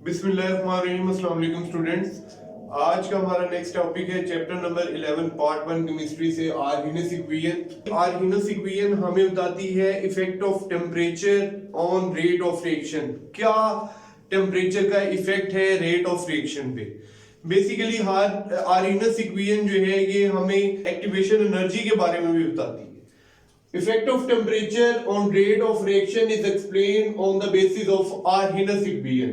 बिस्मिल्लाहिर्रहमानिर्रहीम। अस्सलाम वालेकुम स्टूडेंट्स। आज का हमारा नेक्स्ट टॉपिक है चैप्टर नंबर 11 पार्ट 1 केमिस्ट्री से आर्हेनियस इक्वेशन। आर्हेनियस इक्वेशन हमें बताती है effect of temperature on rate of reaction. क्या टेम्परेचर का इफेक्ट है रेट ऑफ रिएक्शन पे। बेसिकली आर्हेनियस इक्वेशन जो है ये हमें एक्टिवेशन एनर्जी के बारे में भी बताती है। Effect of temperature on rate of reaction is explained on the basis of Arrhenius equation.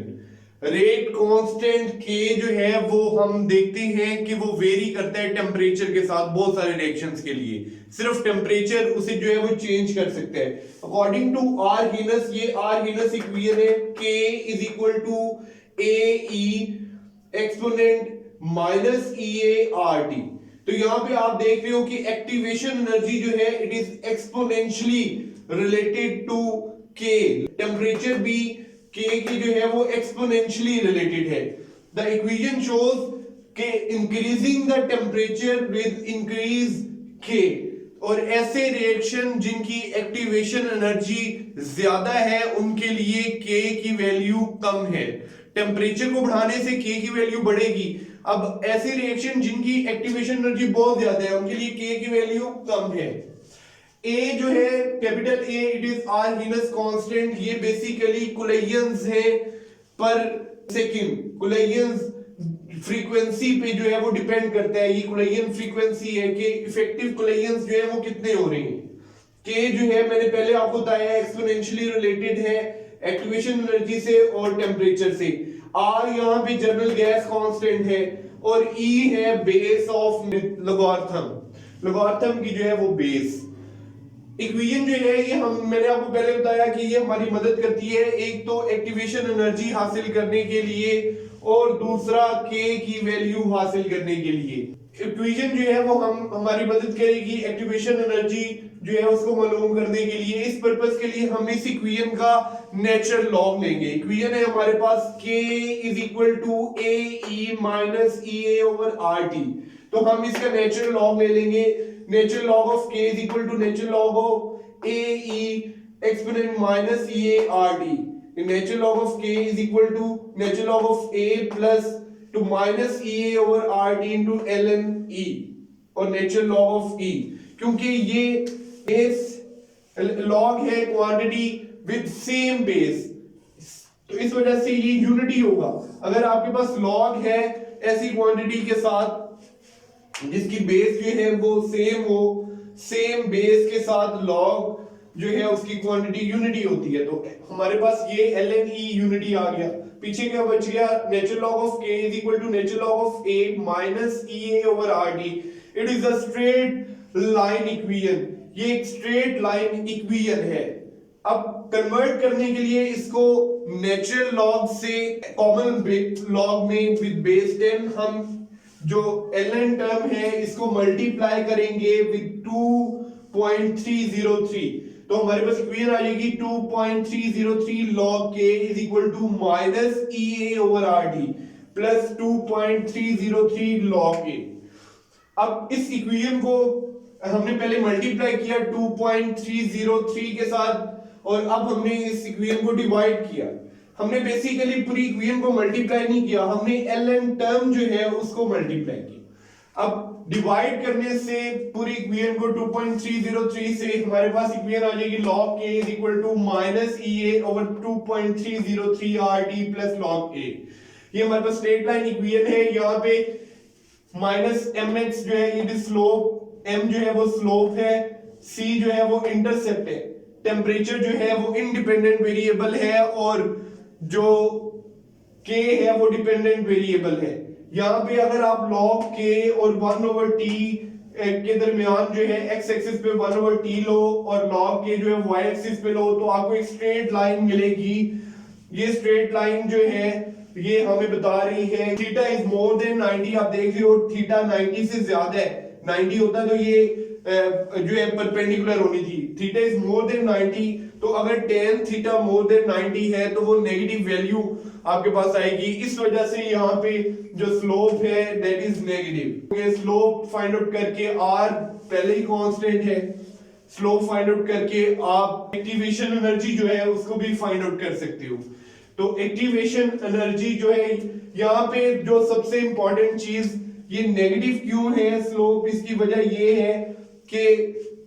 Rate constant K जो है वो हम देखते हैं कि वो वेरी करता है टेम्परेचर के साथ बहुत सारे रिएक्शंस के लिए। सिर्फ टेम्परेचर उसे जो है वो चेंज कर सकता है। अकॉर्डिंग टू आर्हेनियस, ये आर्हेनियस इक्वेशन है K is equal to AE exponent minus EA/RT। तो यहाँ पे आप देख रहे हो कि एक्टिवेशन एनर्जी जो है it is exponentially related to K। Temperature भी K की जो है वो एक्सपोनेंशियली रिलेटेड है। द इक्वेशन शोज कि increasing the temperature with increase K, और ऐसे रिएक्शन जिनकी एक्टिवेशन एनर्जी ज्यादा है उनके लिए K की वैल्यू कम है। टेम्परेचर को बढ़ाने से K की वैल्यू बढ़ेगी। अब ऐसे रिएक्शन जिनकी एक्टिवेशन एनर्जी बहुत ज्यादा है उनके लिए K की वैल्यू कम है। A जो है capital A it is Arrhenius constant. ये बेसिकली कुलेयंस है पर सेकंड। कुलेयंस फ्रीक्वेंसी पे जो है वो डिपेंड करता है। ये कुलेयन फ्रीक्वेंसी है कि इफेक्टिव कुलेयंस जो है वो कितने हो रहे हैं। K जो है मैंने पहले आपको बताया एक्सपोनेंशियली रिलेटेड है एक्टिवेशन एनर्जी से और टेम्परेचर से। R यहाँ पे जनरल गैस कांस्टेंट है और E है बेस ऑफ लॉगरिथम। लॉगरिथम की जो है वो बेस। इक्वेशन जो है ये मैंने आपको पहले बताया कि ये हमारी मदद करती है एक तो एक्टिवेशन एनर्जी हासिल करने के लिए और दूसरा K की वैल्यू हासिल करने के लिए। इक्वेशन जो है वो हमारी मदद करेगी एक्टिवेशन एनर्जी जो है उसको मालूम करने के लिए। इस पर्पस के लिए हम इस इक्वेशन का नेचुरल लॉग लेंगे। इक्वेशन है हमारे पास K is equal to AE minus EA/RT। तो हम इसका नेचुरल लॉग ले लेंगे। Natural log of K is equal to natural log of AE exponent minus EA/RT। Natural log of K is equal to natural log of A plus two minus EA/RT into ln E और natural log of E, क्योंकि ये base log है quantity with same base, तो इस वजह से ये unity होगा। अगर आपके पास लॉग है ऐसी क्वांटिटी के साथ जिसकी बेस जो है वो सेम हो, सेम बेस के साथ लॉग जो है उसकी क्वांटिटी यूनिटी होती है। तो हमारे पास ये ln E यूनिटी आ गया। पीछे क्या बच गया? Natural log of K is equal to natural log of A minus EA/RT। It is a straight line equation. ये एक स्ट्रेट लाइन इक्वेशन है। अब कन्वर्ट करने के लिए इसको नेचुरल लॉग से कॉमन लॉग में विद बेस 10 हम जो ln टर्म है इसको मल्टीप्लाई करेंगे विद 2.303। तो हमारे पास इक्वेशन आ जाएगी 2.303 log K is equal to minus EA/RT plus 2.303 log K। अब इस इक्वेशन को हमने पहले मल्टीप्लाई किया 2.303 के साथ और अब हमने इस इक्वेशन को डिवाइड किया। हमने बेसिकली पूरी इक्वेशन को मल्टीप्लाई नहीं किया, हमने ln टर्म जो है उसको मल्टीप्लाई किया। अब डिवाइड करने से पूरी इक्वेशन को 2.303 से हमारे पास इक्वेशन आ जाएगी log K is equal to minus EA/2.303RT plus log A। ये हमारे पास स्ट्रेट लाइन इक्वेशन है। यहाँ पे माइनस mx जो है ये स्लोप, m जो है वो स्लोप है, c जो है वो इंटरसेप्ट है, टेम्परेचर जो है वो इंडिपेंडेंट वेरिएबल है और जो k है वो डिपेंडेंट वेरिएबल है। यहाँ पे अगर आप log K और 1/t के दरमियान जो है x एक्सिस पे 1/t लो और log K जो है y एक्सिस पे लो तो आपको एक स्ट्रेट लाइन मिलेगी। ये स्ट्रेट लाइन जो है ये हमें बता रही है थीटा इज मोर देन 90। आप देख रहे हो थीटा 90 से ज्यादा है। 90 होता तो ये जो है परपेंडिकुलर होनी थी। थीटा इज मोर देन 90, तो अगर tan थीटा मोर देन 90 है तो वो नेगेटिव वैल्यू आपके पास आएगी। इस वजह से यहाँ पे जो स्लोप है दैट इज नेगेटिव। ये स्लोप फाइंड आउट करके r पहले ही कांस्टेंट है, स्लोप फाइंड आउट करके आप एक्टिवेशन एनर्जी जो है उसको भी फाइंड आउट कर सकते हो। तो एक्टिवेशन एनर्जी जो है यहाँ पे जो सबसे इंपॉर्टेंट चीज, ये नेगेटिव क्यों है स्लोप, इसकी वजह ये है कि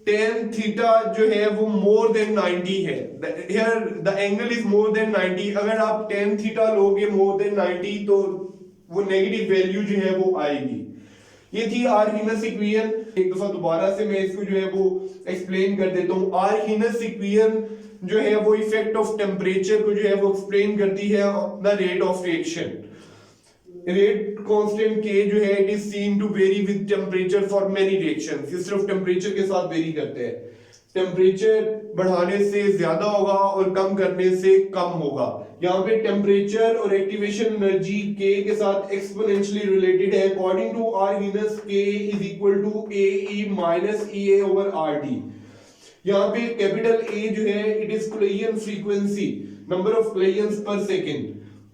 tan थीटा जो है वो मोर देन 90 है, here the angle is more than 90। अगर आप tan थीटा लोगे मोर देन 90 तो वो नेगेटिव वैल्यू जो है वो आएगी। ये थी आर्हीनस इक्वेशन। एक दफा दोबारा से मैं इसको जो है वो एक्सप्लेन कर देता हूँ। आर्हीनस इक्वेशन जो है वो इफेक्ट ऑफ टेम्परेचर को जो है वो एक्सप्लेन करती है the rate of reaction. Rate constant k जो है it is seen to vary with temperature for many reactions. ये सिर्फ टेम्परेचर के साथ वेरी करते हैं। टेम्परेचर बढ़ाने से ज्यादा होगा और कम करने से कम होगा। यहाँ पे टेम्परेचर और एक्टिवेशन एनर्जी k के साथ एक्सपोनेंशियली रिलेटेड है। According to Arrhenius k is equal to ae minus ea over rt। यहाँ पे कैपिटल A जो है it is collision frequency, number of collisions per second.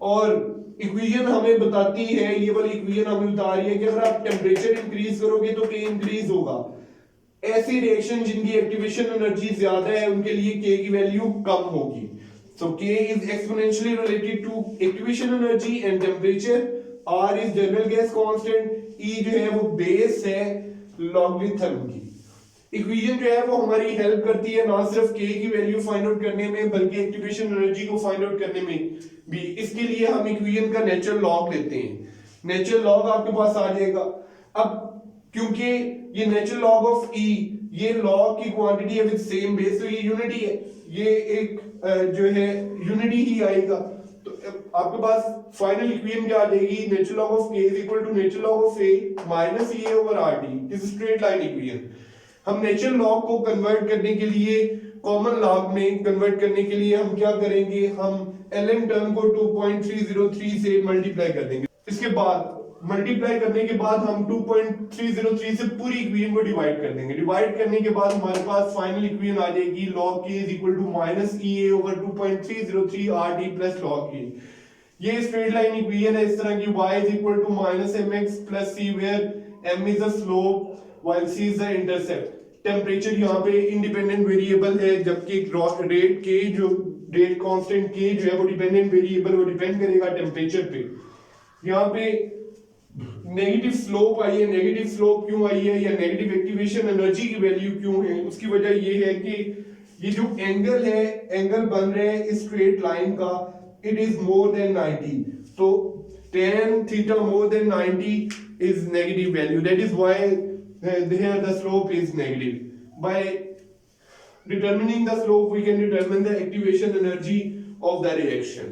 और इक्वेशन हमें बताती है, ये वाली इक्वेशन हमें बता रही है कि अगर आप टेम्परेचर इंक्रीज करोगे तो k इंक्रीज होगा। ऐसी रिएक्शन जिनकी एक्टिवेशन एनर्जी ज्यादा है उनके लिए k की वैल्यू कम होगी। So k is exponentially related to activation energy and temperature. r is general gas constant, e जो है वो बेस है लॉगरिथम की। इक्वेशन जो है वो हमारी हेल्प करती है ना सिर्फ k की वैल्यू फाइंड आउट करने में बल्कि एक्टिवेशन एनर्जी को फाइंड आउट करने में भी। इसके लिए हम इक्वेशन का नेचुरल लॉग लेते हैं। नेचुरल लॉग आपके पास आ जाएगा। अब क्योंकि ये नेचुरल लॉग ऑफ e ये लॉग की क्वांटिटी है विद सेम बेस, तो ये यूनिटी है, ये एक जो है यूनिटी ही आएगा। तो आपके पास फाइनल इक्वेशन क्या आ जाएगी, natural log of k is equal to natural log of a minus e over rt। This is straight line equation. हम नेचुरल लॉग को कन्वर्ट करने के लिए कॉमन लॉग में कन्वर्ट करने के लिए हम क्या करेंगे, हम ln टर्म को 2.303 से मल्टीप्लाई कर देंगे। इसके बाद मल्टीप्लाई करने के बाद हम 2.303 से पूरी इक्वेशन को डिवाइड कर देंगे। डिवाइड करने के बाद हमारे पास फाइनल इक्वेशन आ जाएगी log k is equal to minus ea over 2.303 rt plus log a। ये स्ट्रेट लाइन इक्वेशन है इस तरह की, y is equal to minus mx plus c where m is the slope while c is the intercept। Temperature यहाँ पे independent variable है जबकि rate k जो रेट कांस्टेंट k जो है वो डिपेंडेंट वेरिएबल, वो डिपेंड करेगा टेम्परेचर पे। यहाँ पे नेगेटिव स्लोप आई है। नेगेटिव स्लोप क्यों आई है या नेगेटिव एक्टिवेशन एनर्जी की वैल्यू क्यों है, उसकी वजह ये है कि ये जो एंगल है, एंगल बन रहे हैं इस स्ट्रेट लाइन का, इट इज मोर देन 90। तो tan theta more than 90 is negative value, that is why here the slope is negative। by determining the slope we can determine the activation energy of the reaction।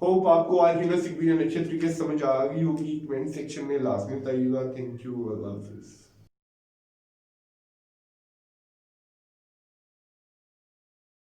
Hope आपको आर्हीनस equation अच्छे तरीके से समझ आ गई होगी। Comment section में last में बताइएगा। Thank you, Allah Hafiz.